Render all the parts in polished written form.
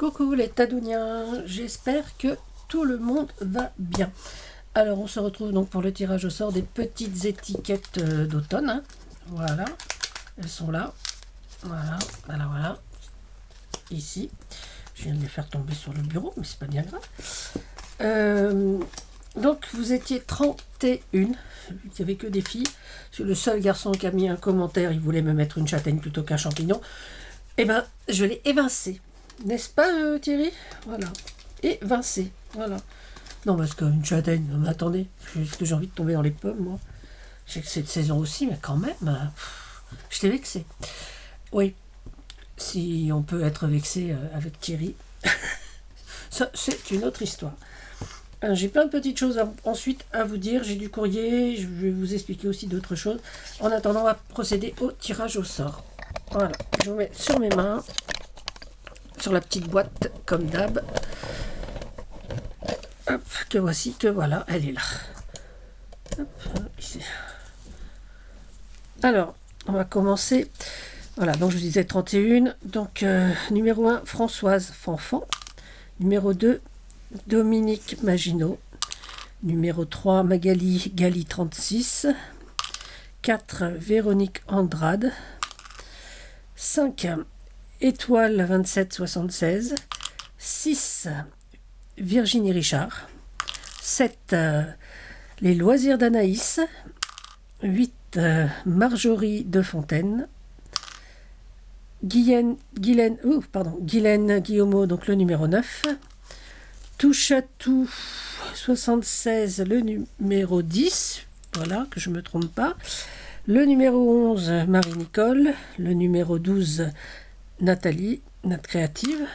Coucou les Tadouniens, j'espère que tout le monde va bien. Alors on se retrouve donc pour le tirage au sort des petites étiquettes d'automne. Hein. Voilà, elles sont là. Voilà, voilà. Ici, je viens de les faire tomber sur le bureau, mais c'est pas bien grave. Donc vous étiez 31, il n'y avait que des filles. C'est le seul garçon qui a mis un commentaire, il voulait me mettre une châtaigne plutôt qu'un champignon. Eh ben, je l'ai évincé. N'est-ce pas, Thierry? Voilà. Évincé. Voilà. Non, parce qu'une châtaigne, mais attendez, est-ce que j'ai envie de tomber dans les pommes, moi? Je sais que c'est de saison aussi, mais quand même, je t'ai vexé. Oui, si on peut être vexé avec Thierry, ça, c'est une autre histoire. J'ai plein de petites choses ensuite à vous dire. J'ai du courrier, je vais vous expliquer aussi d'autres choses. En attendant, on va procéder au tirage au sort. Voilà, je vous mets sur mes mains, sur la petite boîte, comme d'hab. Hop, que voici, que voilà, elle est là. Hop, ici. Alors, on va commencer. Voilà, donc je vous disais 31. Donc, numéro 1, Françoise Fanfan. Numéro 2, Dominique Maginot. Numéro 3, Magali Gali 36. 4, Véronique Andrade. 5, Étoile 2776. 6, Virginie Richard. 7, Les loisirs d'Anaïs. 8, Marjorie Defontaine. Guylaine Guillaumeau, donc le numéro 9. Touche à tout 76, le numéro 10. Voilà, que je ne me trompe pas. Le numéro 11, Marie-Nicole. Le numéro 12, Nathalie, Nat Créative.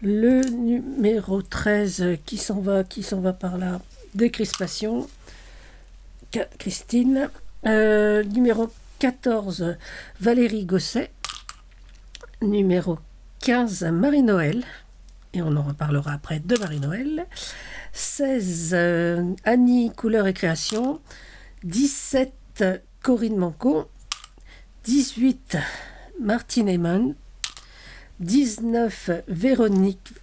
Le numéro 13, qui s'en va par là, Décrispation, Christine. Numéro 14, Valérie Gosset. Numéro 15, Marie-Noël. Et on en reparlera après de Marie-Noël. 16, Annie Couleur et Création. 17, Corinne Manco. 18, Martine Heyman. 19, Véronique.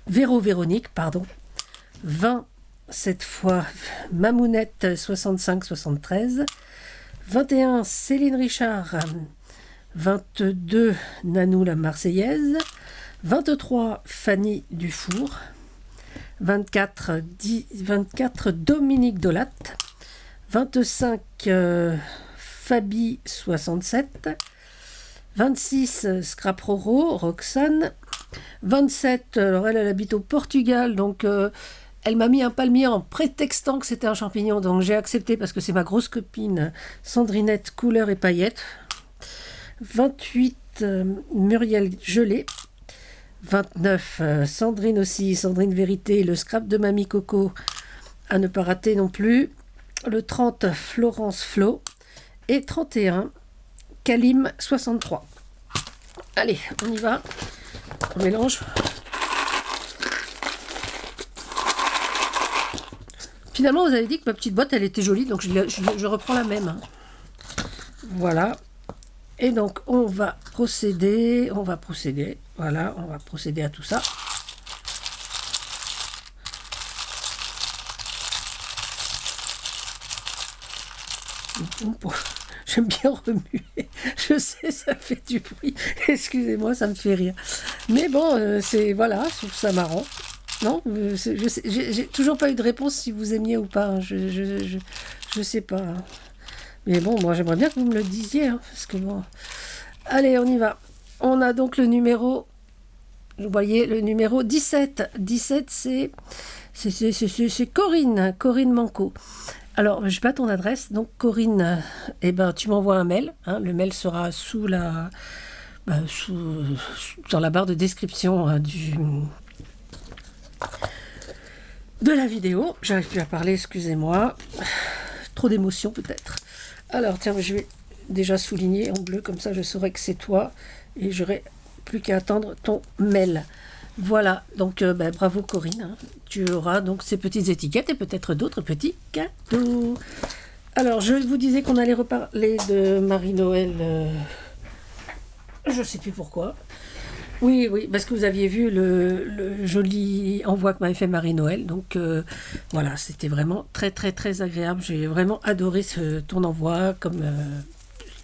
20, cette fois, Mamounette 65-73. 21, Céline Richard. 22, Nanou la Marseillaise. 23, Fanny Dufour. 24, Dominique Dolat. 25, Fabi 67. 26, Scraproro, Roxane. 27, alors elle habite au Portugal, donc elle m'a mis un palmier en prétextant que c'était un champignon, donc j'ai accepté parce que c'est ma grosse copine Sandrinette Couleur et Paillettes. 28, Muriel Gelé. 29, Sandrine aussi, Sandrine Vérité, le scrap de Mamie Coco, à ne pas rater non plus. Le 30, Florence Flo. Et 31, Kalim 63. Allez, on y va. On mélange. Finalement, vous avez dit que ma petite boîte, elle était jolie, donc je reprends la même. Voilà. Et donc, on va procéder, voilà, on va procéder à tout ça. J'aime bien remuer. Je sais, ça fait du bruit. Excusez-moi, ça me fait rire. Mais bon, voilà, je trouve ça marrant. Non, j'ai toujours pas eu de réponse si vous aimiez ou pas. Je sais pas. Mais bon, moi j'aimerais bien que vous me le disiez, hein, parce que bon. Allez, on y va. On a donc le numéro, vous voyez, le numéro 17. 17, c'est Corinne Manco. Alors, je n'ai pas ton adresse, donc Corinne, tu m'envoies un mail. Hein, le mail sera dans la barre de description de la vidéo. J'arrive plus à parler, excusez-moi. Trop d'émotion peut-être. Alors, tiens, je vais déjà souligner en bleu, comme ça je saurai que c'est toi et j'aurai plus qu'à attendre ton mail. Voilà, donc bravo Corinne, hein. Tu auras donc ces petites étiquettes et peut-être d'autres petits cadeaux. Alors, je vous disais qu'on allait reparler de Marie-Noël, je sais plus pourquoi. Oui, oui, parce que vous aviez vu le joli envoi que m'avait fait Marie-Noël. Donc voilà, c'était vraiment très très très agréable. J'ai vraiment adoré ton envoi, comme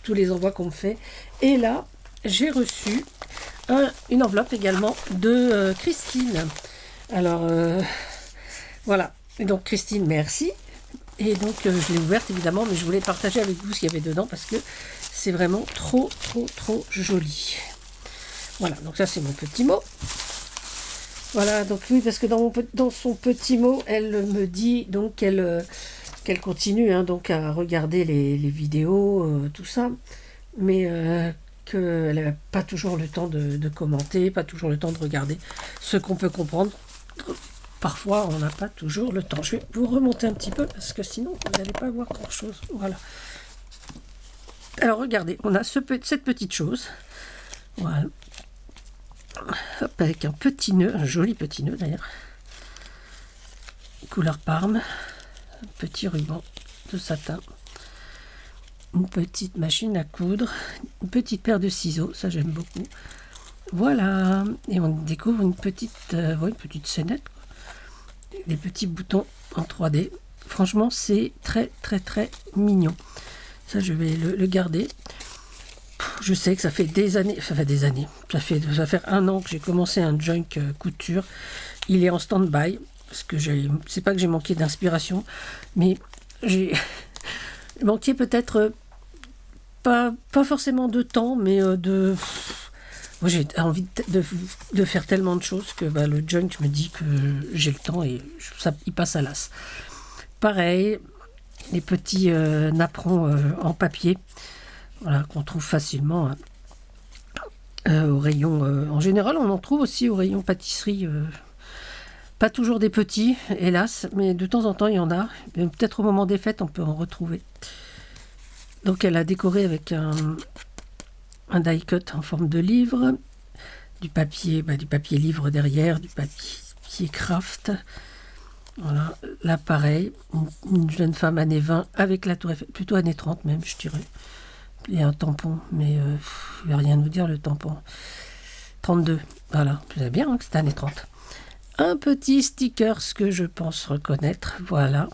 tous les envois qu'on me fait. Et là, j'ai reçu une enveloppe également de Christine. Alors voilà, et donc Christine, merci. Et donc je l'ai ouverte évidemment, mais je voulais partager avec vous ce qu'il y avait dedans parce que c'est vraiment trop trop trop joli. Voilà, donc ça c'est mon petit mot. Voilà, donc oui, parce que dans son petit mot, elle me dit donc qu'elle continue hein, donc à regarder les vidéos, tout ça, mais qu'elle n'a pas toujours le temps de commenter, pas toujours le temps de regarder ce qu'on peut comprendre. Parfois, on n'a pas toujours le temps. Je vais vous remonter un petit peu parce que sinon, vous n'allez pas voir grand-chose. Voilà. Alors, regardez, on a cette petite chose. Voilà. Hop, avec un petit nœud, un joli petit nœud d'ailleurs. Couleur parme. Un petit ruban de satin. Une petite machine à coudre. Une petite paire de ciseaux, ça j'aime beaucoup. Voilà. Et on découvre une petite scénette. Des petits boutons en 3D. Franchement, c'est très très très mignon. Ça, je vais le garder. Je sais que ça fait des années, ça va faire 1 an que j'ai commencé un junk couture. Il est en stand-by parce que c'est pas que j'ai manqué d'inspiration, mais j'ai manqué peut-être pas forcément de temps, mais moi, j'ai envie de faire tellement de choses que le junk me dit que j'ai le temps et il passe à l'as. Pareil, les petits napperons en papier, voilà, qu'on trouve facilement au rayon. En général, on en trouve aussi au rayon pâtisserie. Pas toujours des petits, hélas, mais de temps en temps, il y en a. Peut-être au moment des fêtes, on peut en retrouver. Donc, elle a décoré avec un die cut en forme de livre, du papier livre derrière, du papier craft. Voilà, là pareil, une jeune femme années 20 avec la tour Eiffel, plutôt années 30 même, je dirais. Il y a un tampon, mais il ne va rien nous dire le tampon. 32, voilà, vous savez bien que c'est années 30. Un petit sticker, ce que je pense reconnaître, voilà.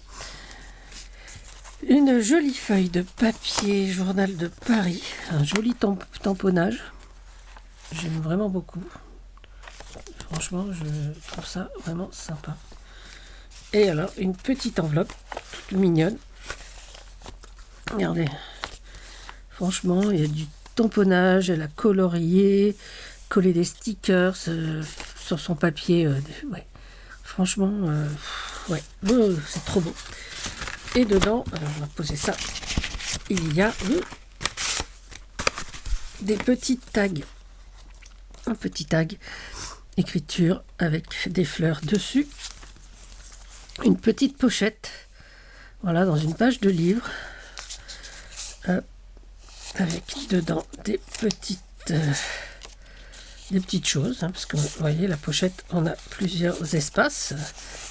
Une jolie feuille de papier, Journal de Paris, un joli tamponnage. J'aime vraiment beaucoup. Franchement, je trouve ça vraiment sympa. Et alors, une petite enveloppe, toute mignonne. Regardez. Franchement, il y a du tamponnage, elle a colorié, collé des stickers sur son papier. Ouais. Franchement, ouais. C'est trop beau. Et dedans, alors on va poser ça, il y a des petites tags. Un petit tag, écriture avec des fleurs dessus. Une petite pochette, voilà, dans une page de livre. Avec dedans des petites choses, hein, parce que vous voyez, la pochette, on a plusieurs espaces.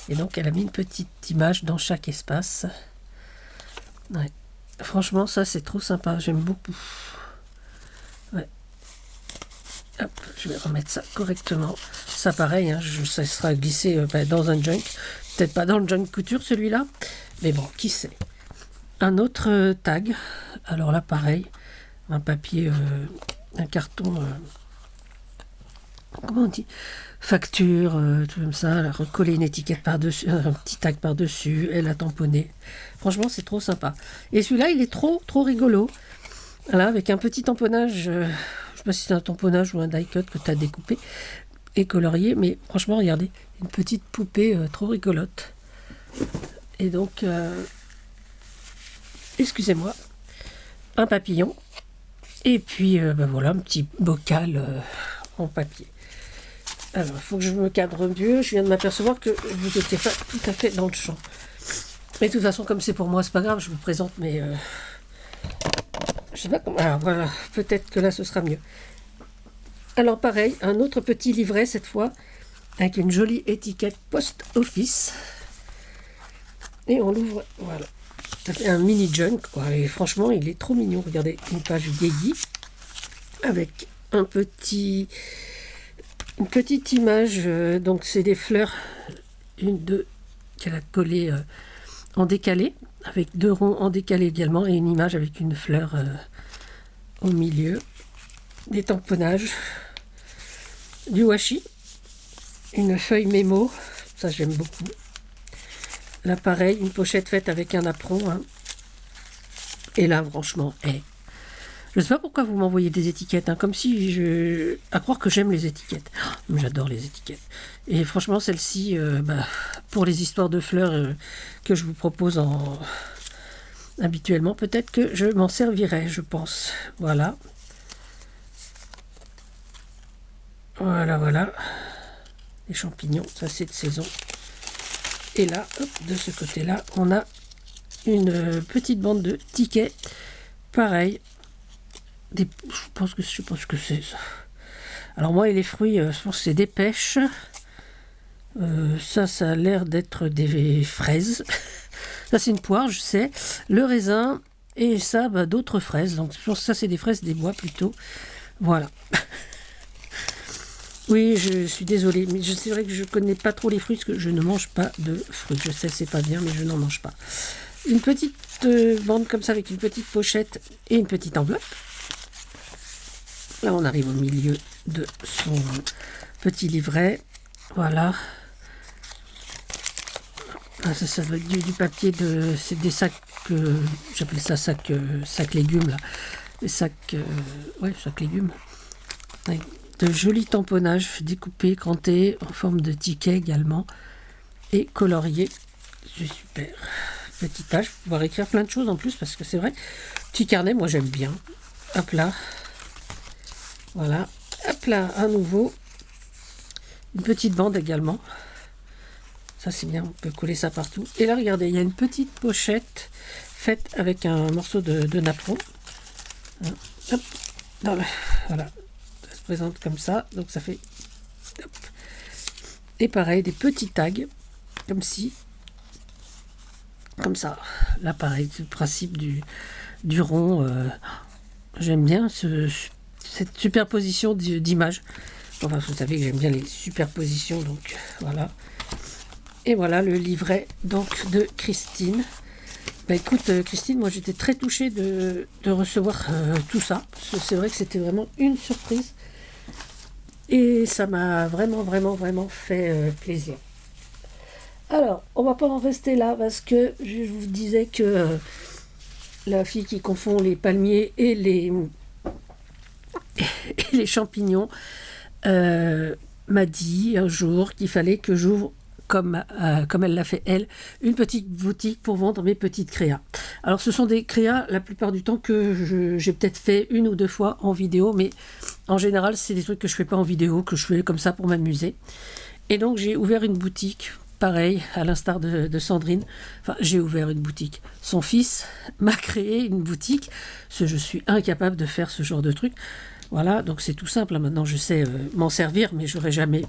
Et donc, elle a mis une petite image dans chaque espace. Ouais. Franchement, ça, c'est trop sympa. J'aime beaucoup. Ouais. Hop, je vais remettre ça correctement. Ça, pareil, hein, ça sera glissé dans un junk. Peut-être pas dans le junk couture, celui-là. Mais bon, qui sait. Un autre tag. Alors là, pareil. Un papier, un carton... comment on dit, facture, tout comme ça, elle a recollé une étiquette par-dessus, un petit tag par-dessus, elle a tamponné. Franchement, c'est trop sympa. Et celui-là, il est trop rigolo. Voilà, avec un petit tamponnage, je ne sais pas si c'est un tamponnage ou un die cut que tu as découpé et colorié, mais franchement, regardez, une petite poupée trop rigolote. Et donc, excusez-moi, un papillon, et puis voilà, un petit bocal en papier. Alors, il faut que je me cadre mieux. Je viens de m'apercevoir que vous n'étiez pas tout à fait dans le champ. Mais de toute façon, comme c'est pour moi, c'est pas grave, je vous présente, mais je sais pas comment. Alors voilà, peut-être que là, ce sera mieux. Alors pareil, un autre petit livret cette fois, avec une jolie étiquette post-office. Et on l'ouvre, voilà. Ça fait un mini junk, quoi. Et franchement, il est trop mignon. Regardez, une page vieillie, avec un petit une petite image, donc c'est des fleurs, deux qu'elle a collées en décalé, avec 2 ronds en décalé également, et une image avec une fleur au milieu, des tamponnages, du washi, une feuille mémo, ça j'aime beaucoup. Là pareil, une pochette faite avec un apron, hein. Et là franchement, je ne sais pas pourquoi vous m'envoyez des étiquettes, hein, comme si à croire que j'aime les étiquettes. Oh, j'adore les étiquettes. Et franchement, celle-ci, pour les histoires de fleurs que je vous propose habituellement, peut-être que je m'en servirai, je pense. Voilà. Voilà. Les champignons, ça c'est de saison. Et là, hop, de ce côté-là, on a une petite bande de tickets. Pareil. Je pense que c'est ça. Alors moi et les fruits, je pense que c'est des pêches. Ça a l'air d'être des fraises. Ça c'est une poire, je sais. Le raisin et ça, d'autres fraises. Donc je pense que ça c'est des fraises des bois plutôt. Voilà. Oui, je suis désolée, mais c'est vrai que je connais pas trop les fruits parce que je ne mange pas de fruits. Je sais c'est pas bien, mais je n'en mange pas. Une petite bande comme ça avec une petite pochette et une petite enveloppe. Là, on arrive au milieu de son petit livret. Voilà. Ah, ça doit être du papier c'est des sacs, j'appelle ça sac légumes, là. Des sacs, sacs légumes. Avec de jolis tamponnages découpés, crantés, en forme de ticket également. Et coloriés. C'est super. Petit tâche, pour pouvoir écrire plein de choses en plus, parce que c'est vrai. Petit carnet, moi j'aime bien. Hop là. Voilà, hop là, à nouveau, une petite bande également. Ça c'est bien, on peut coller ça partout. Et là, regardez, il y a une petite pochette faite avec un morceau de napperon. Hop, voilà, ça se présente comme ça, donc ça fait... Hop. Et pareil, des petits tags, comme ça. Là, pareil, c'est le principe du rond. J'aime bien cette superposition d'images. Enfin, vous savez que j'aime bien les superpositions, donc voilà. Et voilà le livret donc de Christine. Écoute, Christine, moi j'étais très touchée de recevoir tout ça. C'est vrai que c'était vraiment une surprise. Et ça m'a vraiment fait plaisir. Alors, on va pas en rester là parce que je vous disais que la fille qui confond les palmiers et les champignons m'a dit un jour qu'il fallait que j'ouvre, comme elle l'a fait elle, une petite boutique pour vendre mes petites créas. Alors ce sont des créas la plupart du temps que j'ai peut-être fait 1 ou 2 fois en vidéo, mais en général c'est des trucs que je fais pas en vidéo, que je fais comme ça pour m'amuser. Et donc j'ai ouvert une boutique, pareil, à l'instar de Sandrine. Enfin, j'ai ouvert une boutique. Son fils m'a créé une boutique, parce que je suis incapable de faire ce genre de truc. Voilà, donc c'est tout simple. Maintenant, je sais m'en servir, mais j'aurais jamais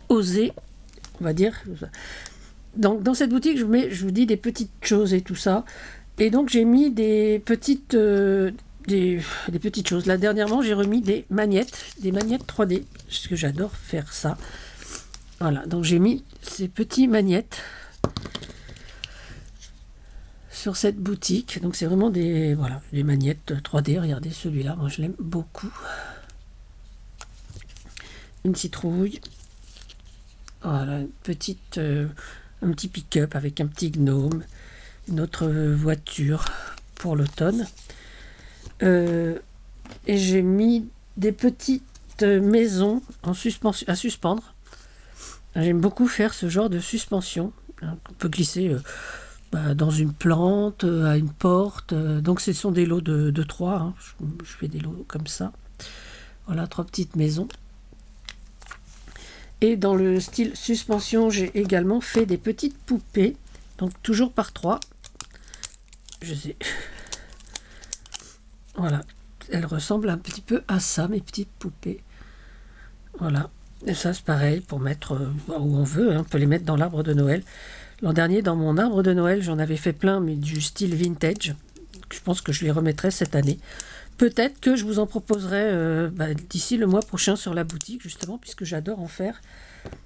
osé, on va dire. Donc, dans cette boutique, je vous dis des petites choses et tout ça. Et donc, j'ai mis des petites choses. Là, dernièrement, j'ai remis des magnettes 3D, parce que j'adore faire ça. Voilà, donc j'ai mis ces petits magnettes sur cette boutique. Donc c'est vraiment des magnettes 3D. Regardez celui-là, moi je l'aime beaucoup. Une citrouille. Voilà, un petit pick-up avec un petit gnome. Une autre voiture pour l'automne. Et j'ai mis des petites maisons à suspendre. J'aime beaucoup faire ce genre de suspension, hein, qu'on peut glisser dans une plante, à une porte. Donc ce sont des lots de 3. Hein. Je fais des lots comme ça. Voilà, 3 petites maisons. Et dans le style suspension, j'ai également fait des petites poupées. Donc toujours par 3. Je sais. Voilà. Elles ressemblent un petit peu à ça, mes petites poupées. Voilà. Et ça, c'est pareil, pour mettre où on veut, hein. On peut les mettre dans l'arbre de Noël. L'an dernier, dans mon arbre de Noël, j'en avais fait plein, mais du style vintage. Je pense que je les remettrai cette année. peut-être que je vous en proposerai d'ici le mois prochain sur la boutique, justement, puisque j'adore en faire.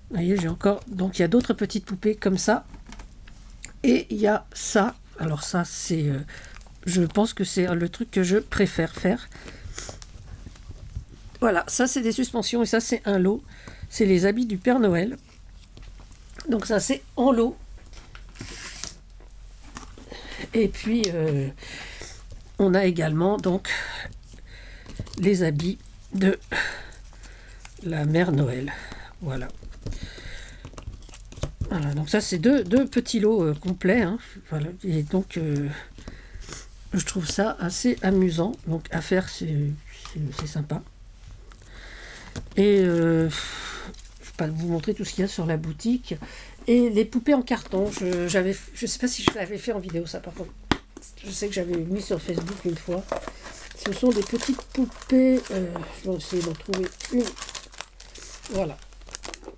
Vous voyez, j'ai encore... Donc, il y a d'autres petites poupées comme ça. Et il y a ça. Alors ça, c'est... je pense que c'est le truc que je préfère faire. Voilà, ça, c'est des suspensions et ça, c'est un lot. C'est les habits du Père Noël. Donc ça, c'est en lot. Et puis, on a également donc les habits de la Mère Noël. Voilà. Voilà, donc ça, c'est deux petits lots complets. Hein. Voilà. Et donc, je trouve ça assez amusant. Donc, à faire, c'est sympa. Et je ne vais pas vous montrer tout ce qu'il y a sur la boutique. Et les poupées en carton, je ne sais pas si je l'avais fait en vidéo, ça, par contre. Je sais que j'avais mis sur Facebook une fois. Ce sont des petites poupées. Je vais essayer d'en trouver une. Voilà.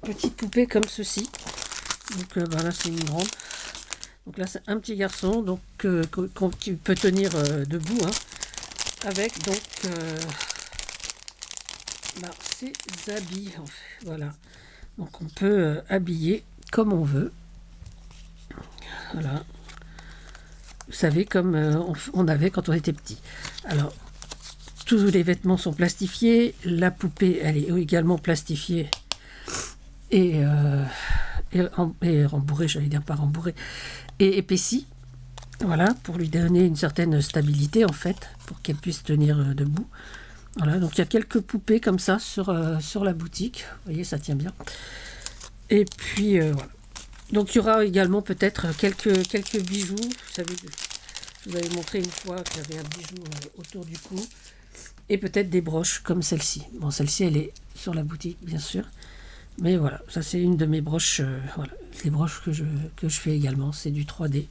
Petites poupées comme ceci. Donc là, c'est une grande. Donc là, c'est un petit garçon donc, qui peut tenir debout. Hein, avec donc ses habits. En fait. Voilà. Donc on peut habiller comme on veut. Voilà. Vous savez, comme on avait quand on était petit. Alors, tous les vêtements sont plastifiés. La poupée, elle est également plastifiée. Et rembourrée, j'allais dire pas rembourrée. Et épaissie. Voilà, pour lui donner une certaine stabilité, en fait, pour qu'elle puisse tenir debout. Voilà, donc il y a quelques poupées comme ça sur la boutique. Vous voyez, ça tient bien. Et puis, voilà. Donc il y aura également peut-être quelques bijoux. Vous savez, je vous avais montré une fois qu'il y avait un bijou autour du cou. Et peut-être des broches comme celle-ci. Bon, celle-ci, elle est sur la boutique, bien sûr. Mais voilà, ça c'est une de mes broches. Voilà, les broches que je fais également, c'est du 3D.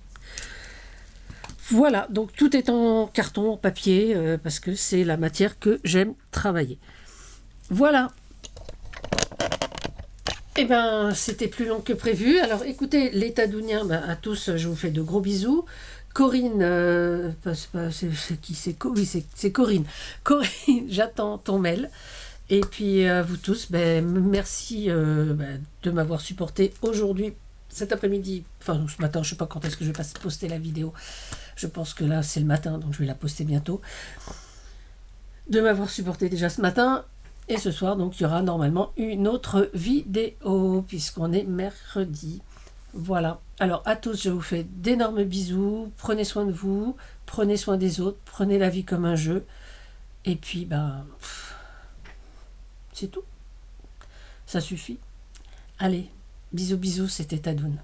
Voilà, donc tout est en carton, en papier, parce que c'est la matière que j'aime travailler. Voilà. Eh bien, c'était plus long que prévu. Alors, écoutez, les Tadouniens, à tous, je vous fais de gros bisous. Corinne, c'est qui oui, c'est Corinne. Corinne, j'attends ton mail. Et puis, vous tous, merci de m'avoir supporté aujourd'hui, cet après-midi, enfin ce matin, je ne sais pas quand est-ce que je vais poster la vidéo. Je pense que là, c'est le matin, donc je vais la poster bientôt. De m'avoir supporté déjà ce matin. Et ce soir, donc, il y aura normalement une autre vidéo, puisqu'on est mercredi. Voilà. Alors, à tous, je vous fais d'énormes bisous. Prenez soin de vous. Prenez soin des autres. Prenez la vie comme un jeu. Et puis, c'est tout. Ça suffit. Allez, bisous, bisous, c'était Tadoune.